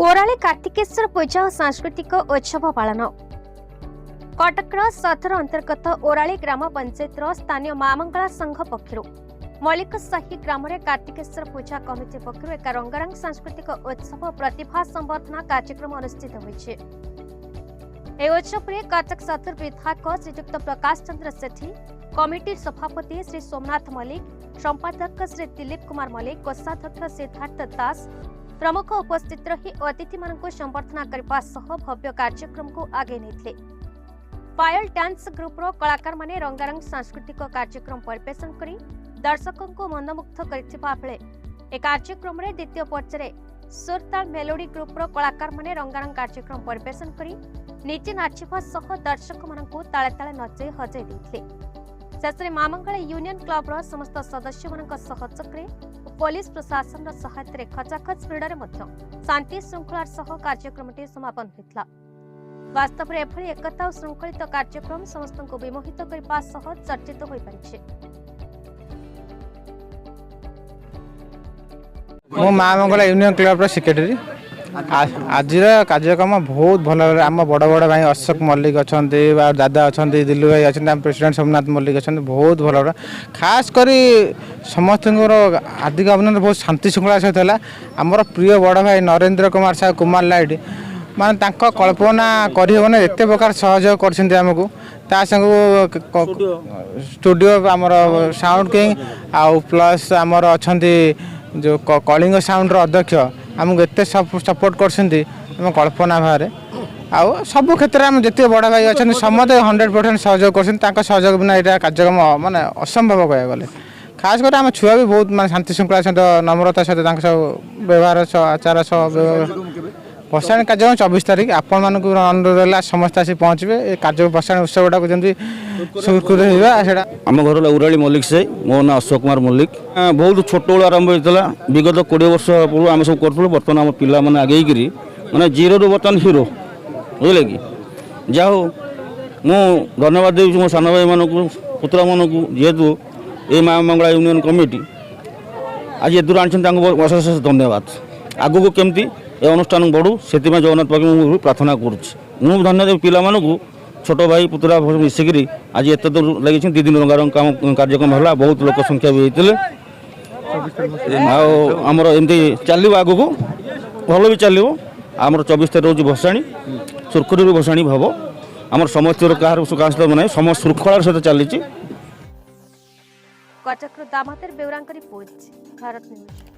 ओराळे कार्तिकेश्वर पूजा और सांस्कृतिक उत्सव पालन कटक सदर अंतर्गत ओराळे ग्राम पंचायत स्थानीय माँ मंगला संघ पक्षर मल्लिक साही ग्राम कार्तिकेश्वर पूजा कमिटी पक्षर एक रंगारंग सांस्कृतिक उत्सव प्रतिभा संवर्धना कार्यक्रम अनुष्ठित होइछे। उत्सव में कटक सदर विधायक श्रीयुक्त प्रकाश चंद्र सेठी, कमिटी सभापति श्री सोमनाथ मल्लिक, संपादक श्री दिलीप कुमार मल्लिक, कोषाध्यक्ष सिद्धार्थ दास प्रमुख उपस्थित रही अतिथि मानक संबर्धना करने सह भव्य कार्यक्रम को आगे नहीं। पायल डांस ग्रुपर कलाकार माने रंगारंग सांस्कृतिक कार्यक्रम परिवेशन करी दर्शकों को मनमुग्ध करथिबा बेले ए कार्यक्रम रे द्वितीय पर्याय सुरताल मेलोडी ग्रुपर कलाकार माने रंगारंग कार्यक्रम परिवेशन करी निजे नाचिबा सह दर्शक मानक ताले ताले नचै हजै दैथिले। शेष माँ मंगला यूनियन क्लब समस्त सदस्य मानक सहयोगरे पुलिस प्रशासन सहायता खचाखच स्पीड में शांति श्रृंखला सह कार्यक्रम समापन होता। वास्तव में एभली एकता और श्रृंखलित कार्यक्रम समस्त को विमोहित करने सह चर्चित हो पारिछे। मो माँ मंगला यूनियन क्लब सेक्रेटरी आज कार्यक्रम बहुत भल आम बड़ बड़ भाई अशोक मल्लिक अच्छा दादा अच्छा दिल्लू भाई अच्छा प्रेसिडेंट सोमनाथ मल्लिक अच्छा बहुत भल खास कर समस्त हार्दिक अभिनंदन। बहुत शांति श्रृंखला सहित है आमर प्रिय बड़ भाई नरेंद्र कुमार साहू कुमार लाइट माने कल्पना करहबन एत प्रकार सहयोग करमको स्टूडियो आमर साउंड किंग आउ प्लस आमर अच्छा जो कलिंग साउंड अध्यक्ष आमको एत सपोर्ट कर कल्पना भाव आउ सब क्षेत्र में जिते बड़ भाई अच्छा समस्त 100% सहयोग कर सहयोग बिना यहाँ कार्यक्रम माने असंभव कह गले। खास कर आम छुआ भी बहुत माने शांति श्रृंखला सहित नम्रता सहित सब व्यवहार आचार भसाणी कार्यक्रम 24 तारीख आपण मानक अनुरोध है समस्त आसी पहुँचे ये कार्य भसाणी उत्सव टाक जमी सुरक्षित होगा। आम घर उराली मल्लिक से मो ना अशोक कुमार मल्लिक बहुत छोट बेलू आरंभ होता विगत 20 वर्ष पूर्व आम सब करूँ बर्तमान आम पिला मैंने आगे मैंने जीरो रू बर्तमान हिरो बुझे कि जाओ मु धन्यवाद देवी मो सान भाई मानक पुतरा मानक जेहेतु ये माँ मंगला यूनियन कमिटी आज ये दूर आनी अशेष धन्यवाद। आगू को केमती ए अनुष्ठान बढ़ू से जगन्नाथ पाखे प्रार्थना करुँ धन्यवाद पिला मानक छोट भाई पुतरा मिसिक आज एत दूर लगे 2 दिन रंगारंग काम कार्यक्रम है बहुत लोक संख्या भी होते आमर एमती चलो आग को भल भी चलो आमर 24 तारीख रोज भसाणी सुरखुरी भसाणी हम आम समस्त कहा मैंने समस्त श्रृंखलार सहित चली। Cuttack Damodar Beura report Bharat news.